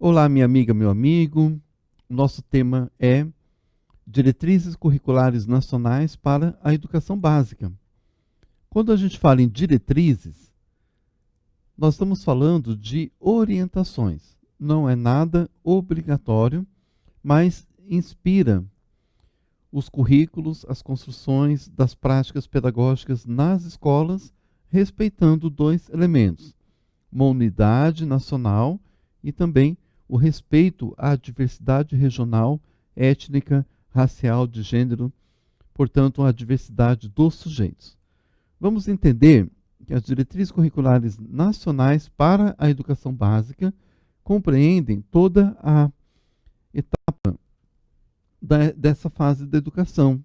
Olá, minha amiga, meu amigo. O nosso tema é Diretrizes Curriculares Nacionais para a Educação Básica. Quando a gente fala em diretrizes, nós estamos falando de orientações. Não é nada obrigatório, mas inspira os currículos, as construções das práticas pedagógicas nas escolas, respeitando dois elementos: uma unidade nacional e também o respeito à diversidade regional, étnica, racial, de gênero, portanto, à diversidade dos sujeitos. Vamos entender que as diretrizes curriculares nacionais para a educação básica compreendem toda a etapa dessa fase da educação.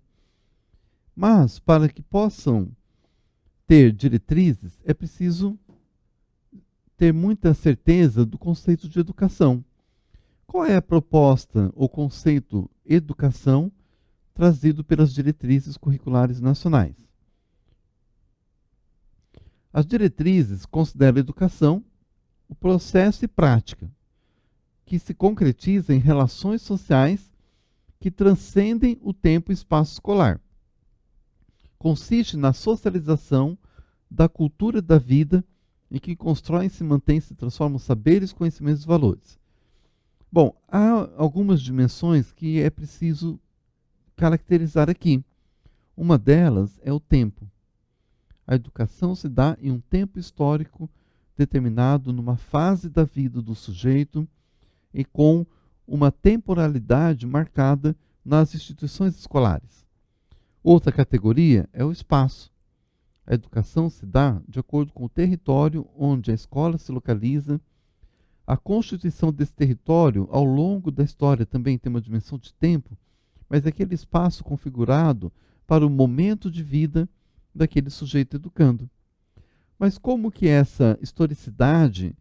Mas, para que possam ter diretrizes, é preciso ter muita certeza do conceito de educação. Qual é a proposta, o conceito educação, trazido pelas diretrizes curriculares nacionais? As diretrizes consideram a educação o processo e prática que se concretiza em relações sociais que transcendem o tempo e espaço escolar. Consiste na socialização da cultura da vida em que constroem, se mantêm e se transformam saberes, conhecimentos e valores. Bom, há algumas dimensões que é preciso caracterizar aqui. Uma delas é o tempo. A educação se dá em um tempo histórico determinado, numa fase da vida do sujeito e com uma temporalidade marcada nas instituições escolares. Outra categoria é o espaço. A educação se dá de acordo com o território onde a escola se localiza. A constituição desse território, ao longo da história, também tem uma dimensão de tempo, mas é aquele espaço configurado para o momento de vida daquele sujeito educando. Mas como que essa historicidade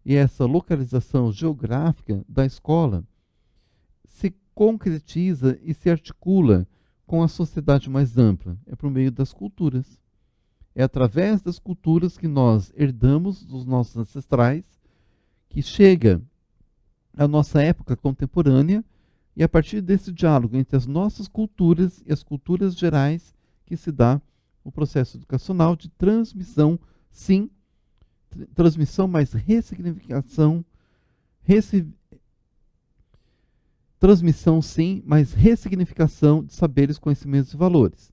e essa localização geográfica da escola se concretiza e se articula com a sociedade mais ampla? É por meio das culturas. É através das culturas que nós herdamos dos nossos ancestrais, que chega à nossa época contemporânea, e a partir desse diálogo entre as nossas culturas e as culturas gerais que se dá o processo educacional de transmissão, sim, transmissão mais ressignificação, transmissão sim, mas ressignificação de saberes, conhecimentos e valores.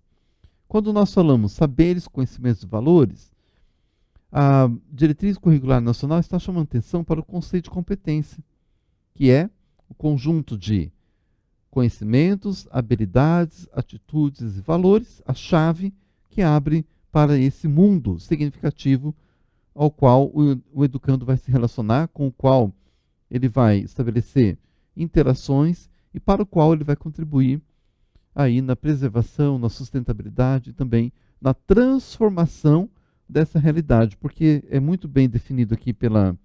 Quando nós falamos saberes, conhecimentos e valores, a Diretriz Curricular Nacional está chamando atenção para o conceito de competência, que é o conjunto de conhecimentos, habilidades, atitudes e valores, a chave que abre para esse mundo significativo ao qual o educando vai se relacionar, com o qual ele vai estabelecer interações e para o qual ele vai contribuir aí na preservação, na sustentabilidade e também na transformação dessa realidade, porque é muito bem definido aqui pela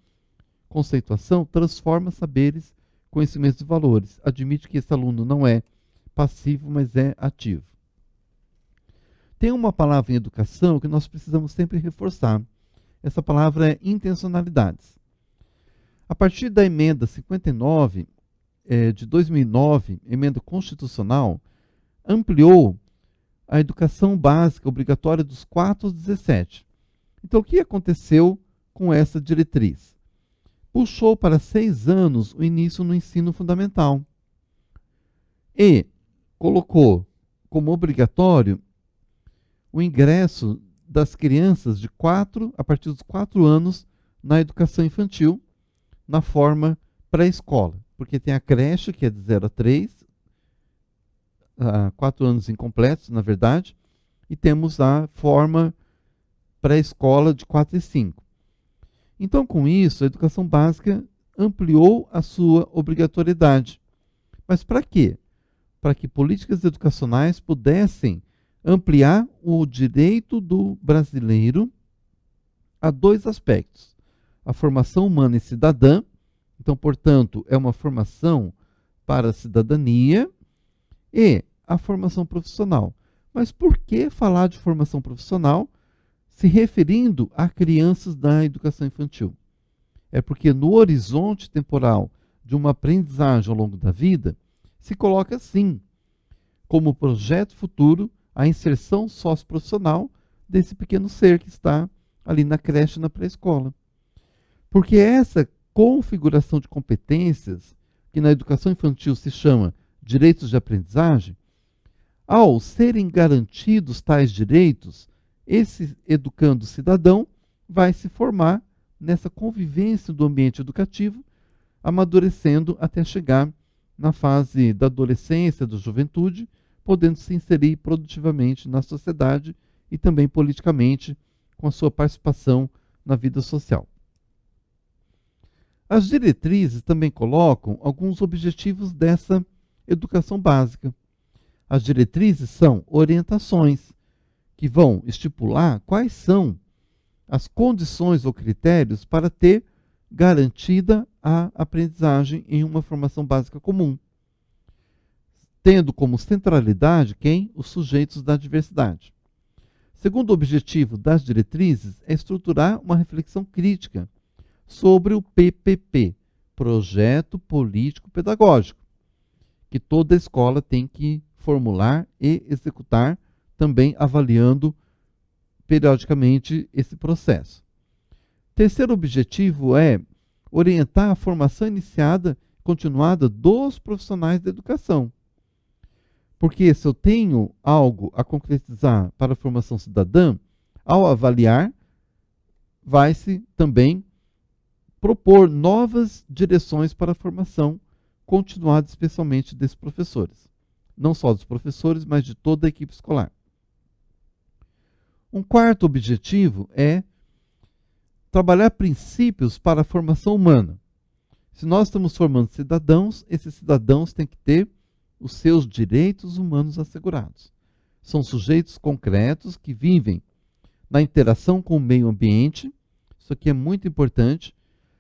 conceituação: transforma saberes, conhecimentos e valores. Admite que esse aluno não é passivo, mas é ativo. Tem uma palavra em educação que nós precisamos sempre reforçar. Essa palavra é intencionalidades. A partir da emenda 59 de 2009, emenda constitucional, ampliou a educação básica obrigatória dos 4 aos 17. Então, o que aconteceu com essa diretriz? Puxou para 6 anos o início no ensino fundamental e colocou como obrigatório o ingresso das crianças a partir dos 4 anos na educação infantil, na forma pré-escola, porque tem a creche, que é de 0 a 3, 4 anos incompletos, na verdade, e temos a forma pré-escola de 4 e 5. Então, com isso, a educação básica ampliou a sua obrigatoriedade. Mas para quê? Para que políticas educacionais pudessem ampliar o direito do brasileiro a 2 aspectos: a formação humana e cidadã. Então, portanto, é uma formação para a cidadania, e a formação profissional. Mas por que falar de formação profissional se referindo a crianças da educação infantil? É porque no horizonte temporal de uma aprendizagem ao longo da vida, se coloca assim, como projeto futuro, a inserção socioprofissional desse pequeno ser que está ali na creche, na pré-escola. Porque essa configuração de competências, que na educação infantil se chama direitos de aprendizagem, ao serem garantidos tais direitos, esse educando cidadão vai se formar nessa convivência do ambiente educativo, amadurecendo até chegar na fase da adolescência, da juventude, podendo se inserir produtivamente na sociedade e também politicamente com a sua participação na vida social. As diretrizes também colocam alguns objetivos dessa educação básica. As diretrizes são orientações que vão estipular quais são as condições ou critérios para ter garantida a aprendizagem em uma formação básica comum, tendo como centralidade quem? Os sujeitos da diversidade. Segundo objetivo das diretrizes é estruturar uma reflexão crítica sobre o PPP, Projeto Político Pedagógico, que toda escola tem que formular e executar, também avaliando periodicamente esse processo. Terceiro objetivo é orientar a formação iniciada e continuada dos profissionais da educação. Porque se eu tenho algo a concretizar para a formação cidadã, ao avaliar, vai-se também propor novas direções para a formação continuada, especialmente desses professores. Não só dos professores, mas de toda a equipe escolar. Um quarto objetivo é trabalhar princípios para a formação humana. Se nós estamos formando cidadãos, esses cidadãos têm que ter os seus direitos humanos assegurados. São sujeitos concretos que vivem na interação com o meio ambiente. Isso aqui é muito importante,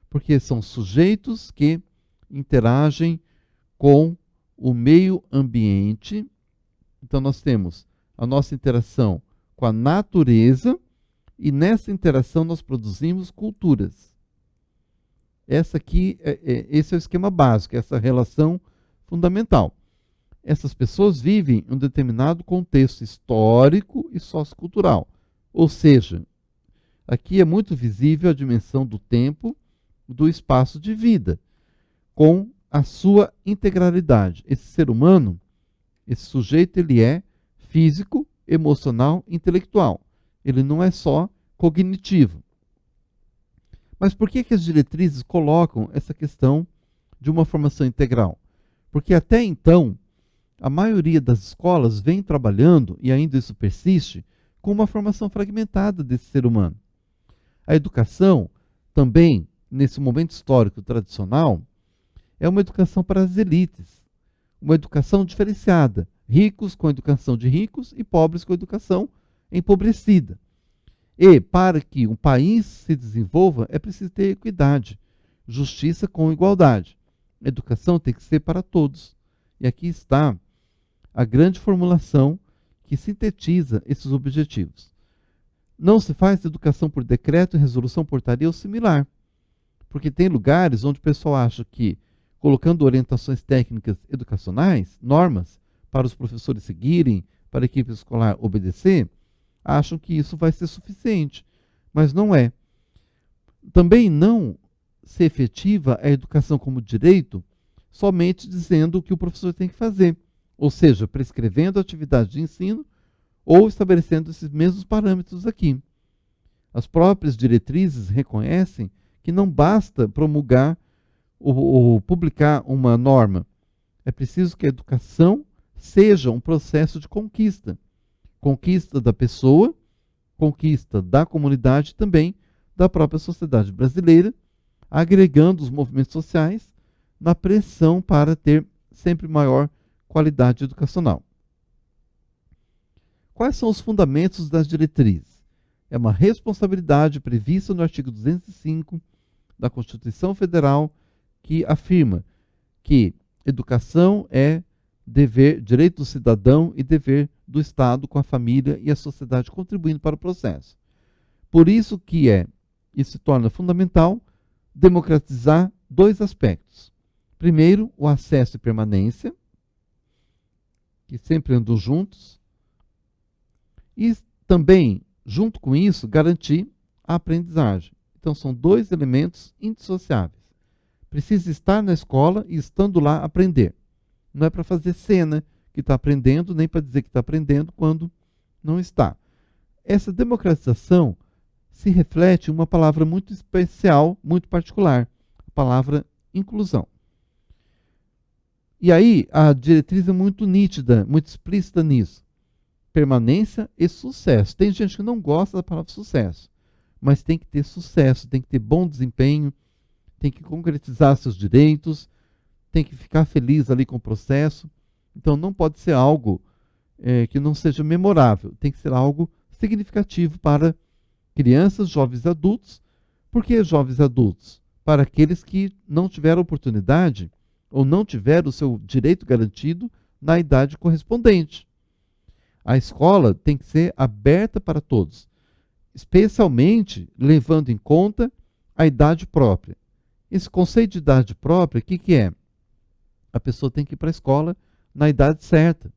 porque são sujeitos que interagem com o meio ambiente. Então nós temos a nossa interação com a natureza e nessa interação nós produzimos culturas. Esse é o esquema básico, essa relação fundamental. Essas pessoas vivem em um determinado contexto histórico e sociocultural. Ou seja, aqui é muito visível a dimensão do tempo, do espaço de vida, com a sua integralidade. Esse ser humano, esse sujeito, ele é físico, emocional, intelectual. Ele não é só cognitivo. Mas por que as diretrizes colocam essa questão de uma formação integral? Porque até então, a maioria das escolas vem trabalhando, e ainda isso persiste, com uma formação fragmentada desse ser humano. A educação, também, nesse momento histórico tradicional, é uma educação para as elites, uma educação diferenciada, ricos com a educação de ricos e pobres com a educação empobrecida. E, para que um país se desenvolva, é preciso ter equidade, justiça com igualdade. A educação tem que ser para todos. E aqui está a grande formulação que sintetiza esses objetivos. Não se faz educação por decreto, resolução, portaria ou similar. Porque tem lugares onde o pessoal acha que, colocando orientações técnicas educacionais, normas, para os professores seguirem, para a equipe escolar obedecer, acham que isso vai ser suficiente. Mas não é. Também não se efetiva a educação como direito somente dizendo o que o professor tem que fazer. Ou seja, prescrevendo a atividade de ensino ou estabelecendo esses mesmos parâmetros aqui. As próprias diretrizes reconhecem que não basta promulgar ou publicar uma norma. É preciso que a educação seja um processo de conquista. Conquista da pessoa, conquista da comunidade e também da própria sociedade brasileira, agregando os movimentos sociais na pressão para ter sempre maior qualidade educacional. Quais são os fundamentos das diretrizes? É uma responsabilidade prevista no artigo 205 da Constituição Federal, que afirma que educação é dever, direito do cidadão e dever do Estado com a família e a sociedade contribuindo para o processo. Por isso que isso se torna fundamental democratizar dois aspectos. Primeiro, o acesso e permanência, que sempre andam juntos. E também, junto com isso, garantir a aprendizagem. Então, são dois elementos indissociáveis. Precisa estar na escola e, estando lá, aprender. Não é para fazer cena que está aprendendo, nem para dizer que está aprendendo quando não está. Essa democratização se reflete em uma palavra muito especial, muito particular, a palavra inclusão. E aí, a diretriz é muito nítida, muito explícita nisso. Permanência e sucesso. Tem gente que não gosta da palavra sucesso, mas tem que ter sucesso, tem que ter bom desempenho, tem que concretizar seus direitos, tem que ficar feliz ali com o processo. Então não pode ser algo que não seja memorável, tem que ser algo significativo para crianças, jovens e adultos. Por que jovens e adultos? Para aqueles que não tiveram oportunidade ou não tiveram o seu direito garantido na idade correspondente. A escola tem que ser aberta para todos, especialmente levando em conta a idade própria. Esse conceito de idade própria, o que é? A pessoa tem que ir para a escola na idade certa,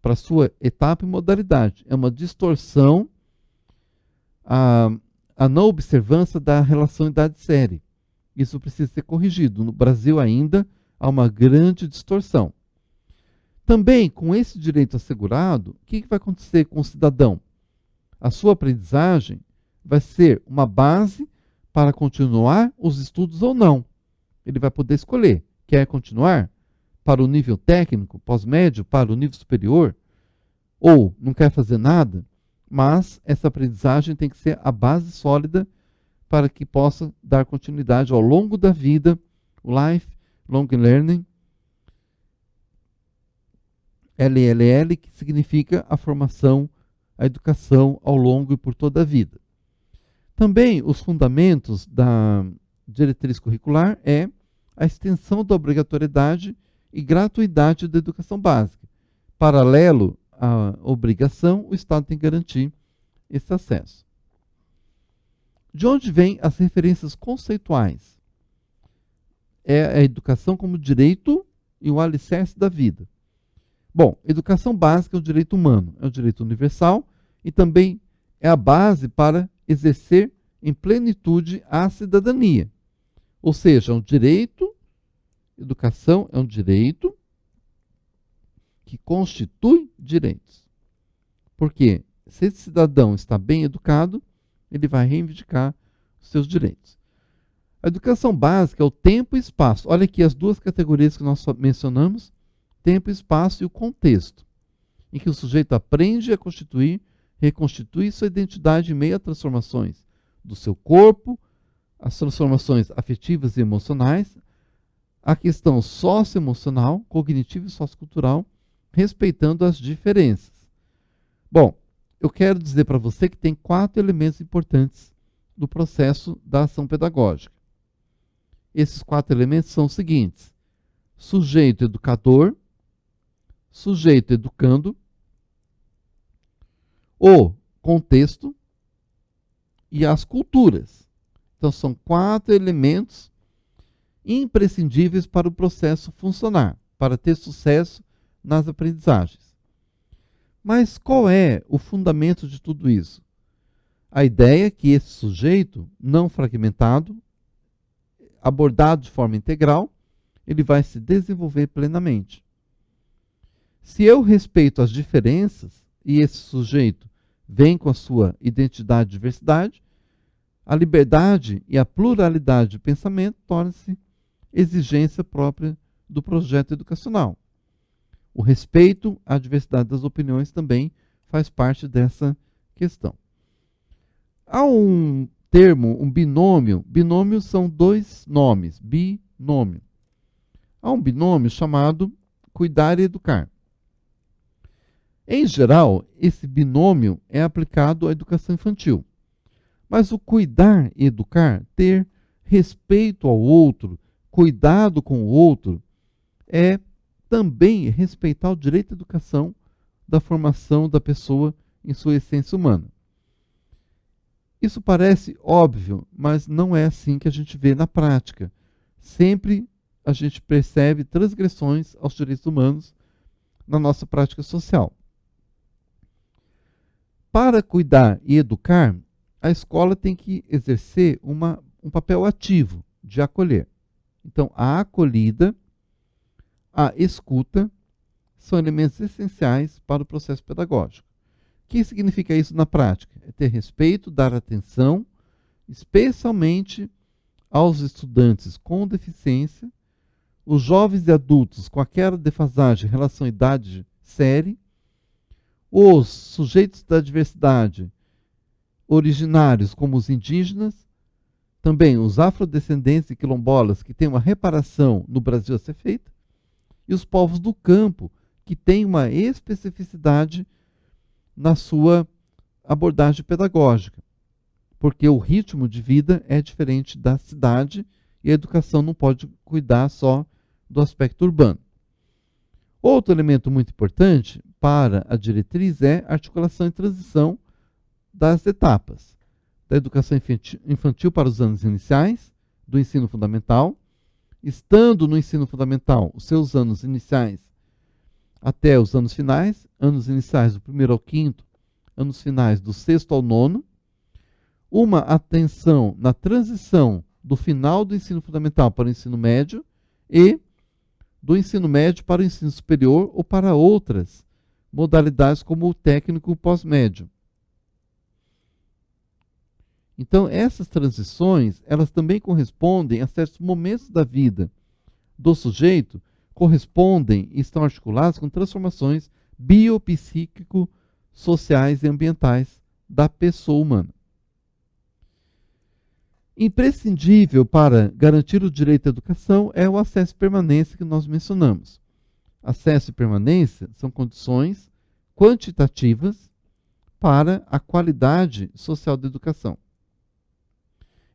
para a sua etapa e modalidade. É uma distorção a não observância da relação idade-série. Isso precisa ser corrigido. No Brasil ainda há uma grande distorção. Também, com esse direito assegurado, o que vai acontecer com o cidadão? A sua aprendizagem vai ser uma base para continuar os estudos ou não. Ele vai poder escolher. Quer continuar para o nível técnico, pós-médio, para o nível superior? Ou não quer fazer nada? Mas essa aprendizagem tem que ser a base sólida para que possa dar continuidade ao longo da vida, o Lifelong Learning, LLL, que significa a formação, a educação ao longo e por toda a vida. Também os fundamentos da diretriz curricular é a extensão da obrigatoriedade e gratuidade da educação básica. Paralelo à obrigação, o Estado tem que garantir esse acesso. De onde vêm as referências conceituais? É a educação como direito e o alicerce da vida. Bom, educação básica é o direito humano, é o direito universal e também é a base para exercer em plenitude a cidadania. Ou seja, é um direito, educação é um direito que constitui direitos. Porque se esse cidadão está bem educado, ele vai reivindicar os seus direitos. A educação básica é o tempo e espaço. Olha aqui as duas categorias que nós mencionamos, tempo e espaço e o contexto, em que o sujeito aprende a constituir, reconstituir sua identidade em meio a transformações do seu corpo, as transformações afetivas e emocionais, a questão socioemocional, cognitiva e sociocultural, respeitando as diferenças. Bom, eu quero dizer para você que tem 4 elementos importantes do processo da ação pedagógica. Esses 4 elementos são os seguintes: sujeito educador, sujeito educando, o contexto e as culturas. Então são 4 elementos imprescindíveis para o processo funcionar, para ter sucesso nas aprendizagens. Mas qual é o fundamento de tudo isso? A ideia é que esse sujeito, não fragmentado, abordado de forma integral, ele vai se desenvolver plenamente. Se eu respeito as diferenças e esse sujeito vem com a sua identidade e diversidade, a liberdade e a pluralidade de pensamento tornam-se exigência própria do projeto educacional. O respeito à diversidade das opiniões também faz parte dessa questão. Há um termo, um binômio. Binômio são 2 nomes, binômio. Há um binômio chamado cuidar e educar. Em geral, esse binômio é aplicado à educação infantil. Mas o cuidar e educar, ter respeito ao outro, cuidado com o outro, é também respeitar o direito à educação da formação da pessoa em sua essência humana. Isso parece óbvio, mas não é assim que a gente vê na prática. Sempre a gente percebe transgressões aos direitos humanos na nossa prática social. Para cuidar e educar, a escola tem que exercer um papel ativo de acolher. Então, a acolhida, a escuta, são elementos essenciais para o processo pedagógico. O que significa isso na prática? É ter respeito, dar atenção, especialmente aos estudantes com deficiência, os jovens e adultos com aquela defasagem em relação à idade série, os sujeitos da diversidade originários, como os indígenas, também os afrodescendentes e quilombolas, que têm uma reparação no Brasil a ser feita, e os povos do campo, que têm uma especificidade na sua abordagem pedagógica, porque o ritmo de vida é diferente da cidade e a educação não pode cuidar só do aspecto urbano. Outro elemento muito importante para a diretriz é a articulação e transição das etapas, da educação infantil para os anos iniciais, do ensino fundamental, estando no ensino fundamental os seus anos iniciais até os anos finais, anos iniciais do 1º ao 5º, anos finais do 6º ao 9º, uma atenção na transição do final do ensino fundamental para o ensino médio e do ensino médio para o ensino superior ou para outras modalidades como o técnico pós-médio. Então, essas transições, elas também correspondem a certos momentos da vida do sujeito, correspondem e estão articuladas com transformações biopsíquico, sociais e ambientais da pessoa humana. Imprescindível para garantir o direito à educação é o acesso e permanência que nós mencionamos. Acesso e permanência são condições quantitativas para a qualidade social da educação.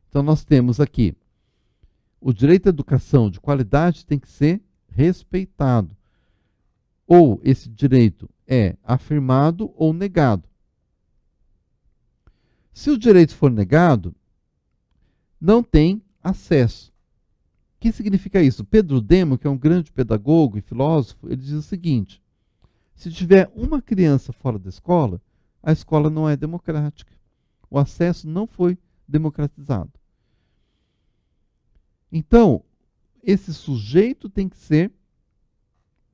Então nós temos aqui, o direito à educação de qualidade tem que ser respeitado. Ou esse direito é afirmado ou negado. Se o direito for negado, não tem acesso. O que significa isso? Pedro Demo, que é um grande pedagogo e filósofo, ele diz o seguinte: se tiver uma criança fora da escola, a escola não é democrática. O acesso não foi democratizado. Então, esse sujeito tem que ser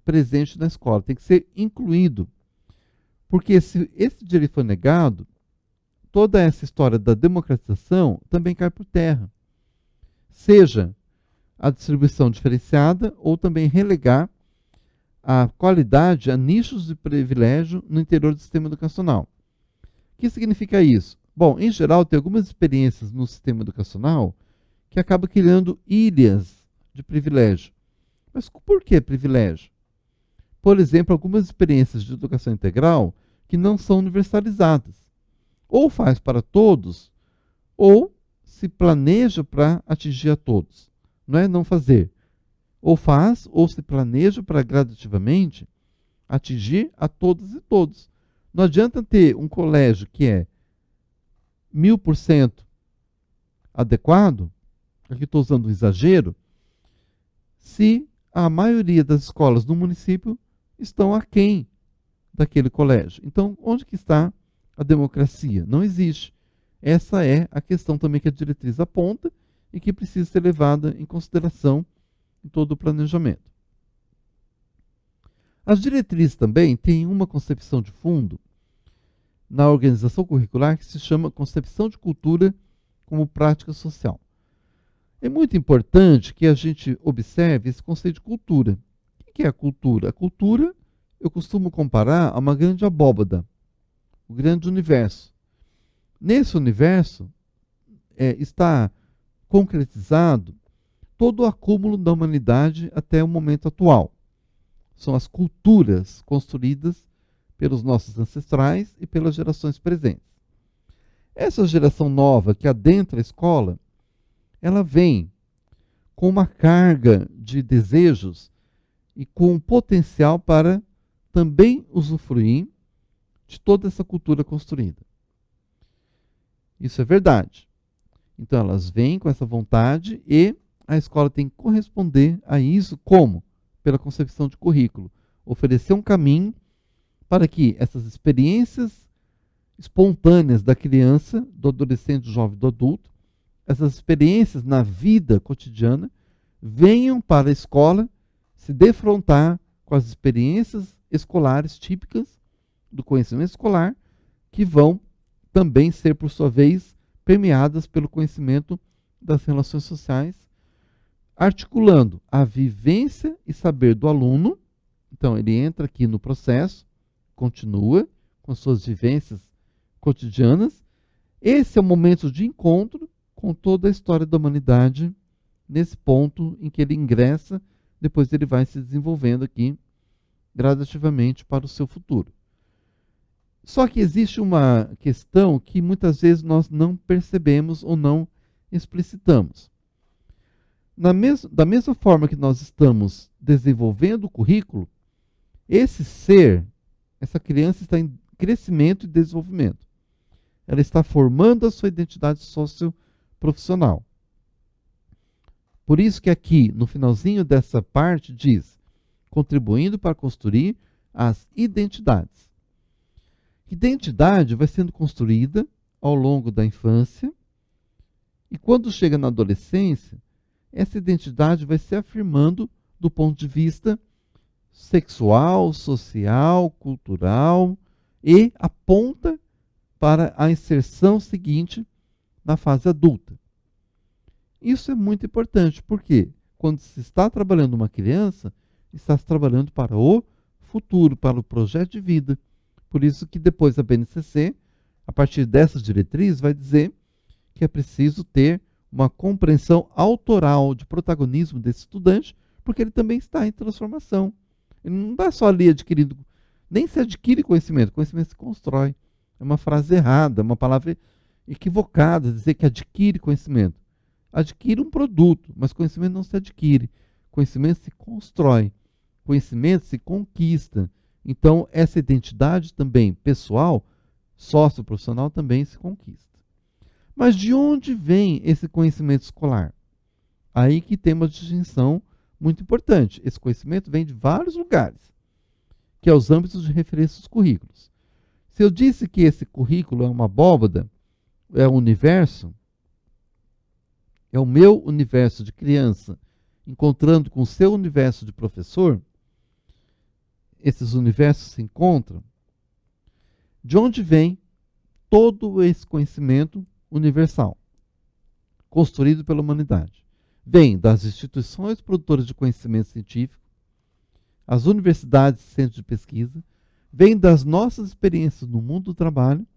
presente na escola, tem que ser incluído. Porque se esse direito for negado, toda essa história da democratização também cai por terra. Seja a distribuição diferenciada ou também relegar a qualidade a nichos de privilégio no interior do sistema educacional. O que significa isso? Bom, em geral, tem algumas experiências no sistema educacional que acabam criando ilhas de privilégio. Mas por que privilégio? Por exemplo, algumas experiências de educação integral que não são universalizadas. Ou faz para todos, ou se planeja para atingir a todos. Não é não fazer. Ou faz, ou se planeja para gradativamente atingir a todas e todos. Não adianta ter um colégio que é 1000% adequado, aqui estou usando um exagero, se a maioria das escolas no município estão aquém daquele colégio. Então, onde que está a democracia? Não existe. Essa é a questão também que a diretriz aponta e que precisa ser levada em consideração em todo o planejamento. As diretrizes também têm uma concepção de fundo na organização curricular que se chama concepção de cultura como prática social. É muito importante que a gente observe esse conceito de cultura. O que é a cultura? A cultura eu costumo comparar a uma grande abóbada, o grande universo. Nesse universo está concretizado todo o acúmulo da humanidade até o momento atual. São as culturas construídas pelos nossos ancestrais e pelas gerações presentes. Essa geração nova que adentra a escola, ela vem com uma carga de desejos e com um potencial para também usufruir de toda essa cultura construída. Isso é verdade. Então elas vêm com essa vontade e a escola tem que corresponder a isso como? Pela concepção de currículo. Oferecer um caminho para que essas experiências espontâneas da criança, do adolescente, do jovem, do adulto, essas experiências na vida cotidiana, venham para a escola se defrontar com as experiências escolares típicas do conhecimento escolar, que vão também ser, por sua vez, permeadas pelo conhecimento das relações sociais, articulando a vivência e saber do aluno. Então, ele entra aqui no processo, continua com suas vivências cotidianas. Esse é o momento de encontro com toda a história da humanidade, nesse ponto em que ele ingressa, depois ele vai se desenvolvendo aqui gradativamente para o seu futuro. Só que existe uma questão que muitas vezes nós não percebemos ou não explicitamos. Da mesma forma que nós estamos desenvolvendo o currículo, esse ser, essa criança está em crescimento e desenvolvimento. Ela está formando a sua identidade socioprofissional. Por isso que aqui, no finalzinho dessa parte, diz, contribuindo para construir as identidades. Identidade vai sendo construída ao longo da infância e quando chega na adolescência, essa identidade vai se afirmando do ponto de vista sexual, social, cultural e aponta para a inserção seguinte na fase adulta. Isso é muito importante, porque quando se está trabalhando uma criança, está se trabalhando para o futuro, para o projeto de vida. Por isso que depois a BNCC, a partir dessas diretrizes, vai dizer que é preciso ter uma compreensão autoral de protagonismo desse estudante, porque ele também está em transformação. Ele não está só ali adquirindo, nem se adquire conhecimento se constrói. É uma frase errada, uma palavra equivocada, dizer que adquire conhecimento. Adquire um produto, mas conhecimento não se adquire. Conhecimento se constrói. Conhecimento se conquista. Então, essa identidade também pessoal, socioprofissional, também se conquista. Mas de onde vem esse conhecimento escolar? Aí que tem uma distinção muito importante. Esse conhecimento vem de vários lugares, que é os âmbitos de referência dos currículos. Se eu disse que esse currículo é uma abóbada, é um universo, é o meu universo de criança encontrando com o seu universo de professor, esses universos se encontram, de onde vem todo esse conhecimento universal, construído pela humanidade? Vem das instituições produtoras de conhecimento científico, as universidades e centros de pesquisa, vem das nossas experiências no mundo do trabalho,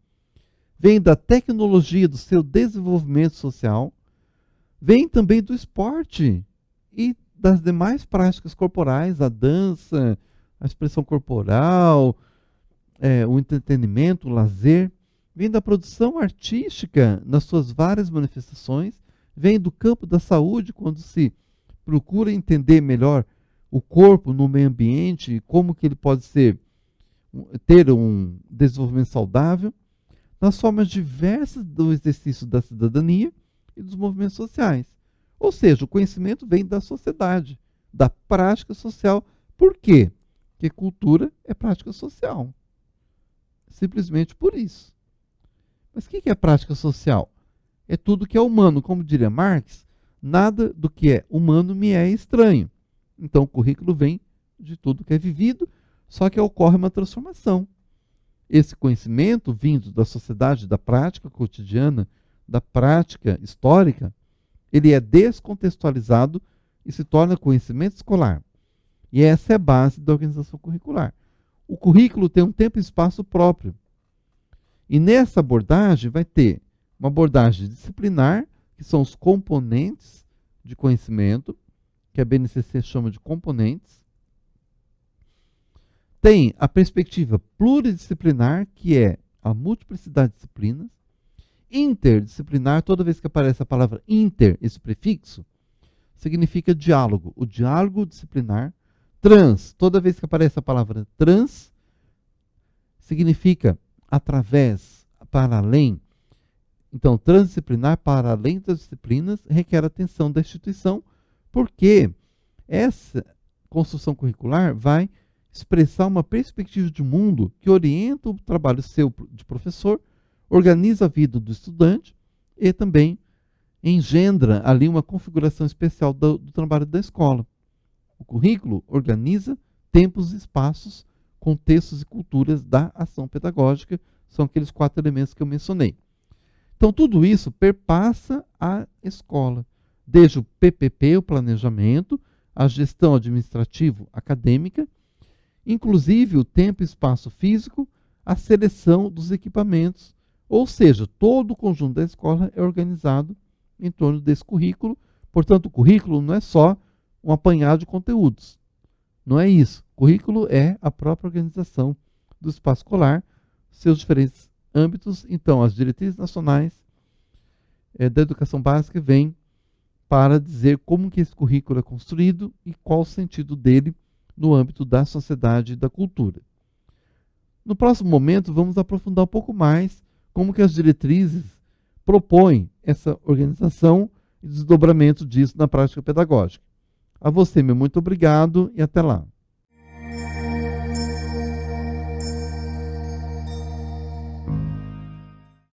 vem da tecnologia, do seu desenvolvimento social, vem também do esporte e das demais práticas corporais, a dança, a expressão corporal, o entretenimento, o lazer, vem da produção artística nas suas várias manifestações, vem do campo da saúde, quando se procura entender melhor o corpo no meio ambiente, como que ele pode ter um desenvolvimento saudável, nas formas diversas do exercício da cidadania e dos movimentos sociais. Ou seja, o conhecimento vem da sociedade, da prática social. Por quê? Porque cultura é prática social. Simplesmente por isso. Mas o que é prática social? É tudo que é humano. Como diria Marx, nada do que é humano me é estranho. Então o currículo vem de tudo que é vivido, só que ocorre uma transformação. Esse conhecimento vindo da sociedade, da prática cotidiana, da prática histórica, ele é descontextualizado e se torna conhecimento escolar. E essa é a base da organização curricular. O currículo tem um tempo e espaço próprio. E nessa abordagem vai ter uma abordagem disciplinar, que são os componentes de conhecimento, que a BNCC chama de componentes. Tem a perspectiva pluridisciplinar, que é a multiplicidade de disciplinas. Interdisciplinar, toda vez que aparece a palavra inter, esse prefixo, significa diálogo. O diálogo disciplinar. Trans, toda vez que aparece a palavra trans, significa através, para além. Então, transdisciplinar, para além das disciplinas, requer a atenção da instituição, Porque essa construção curricular vai expressar uma perspectiva de mundo que orienta o trabalho seu de professor, organiza a vida do estudante e também engendra ali uma configuração especial do trabalho da escola. O currículo organiza tempos e espaços, contextos e culturas da ação pedagógica, são aqueles 4 elementos que eu mencionei. Então, tudo isso perpassa a escola, desde o PPP, o planejamento, a gestão administrativo-acadêmica, inclusive o tempo e espaço físico, a seleção dos equipamentos, ou seja, todo o conjunto da escola é organizado em torno desse currículo. Portanto, o currículo não é só um apanhado de conteúdos. Não é isso. O currículo é a própria organização do espaço escolar, seus diferentes âmbitos. Então, as diretrizes nacionais da educação básica vêm para dizer como que esse currículo é construído e qual o sentido dele no âmbito da sociedade e da cultura. No próximo momento, vamos aprofundar um pouco mais como que as diretrizes propõem essa organização e desdobramento disso na prática pedagógica. A você, meu muito obrigado e até lá.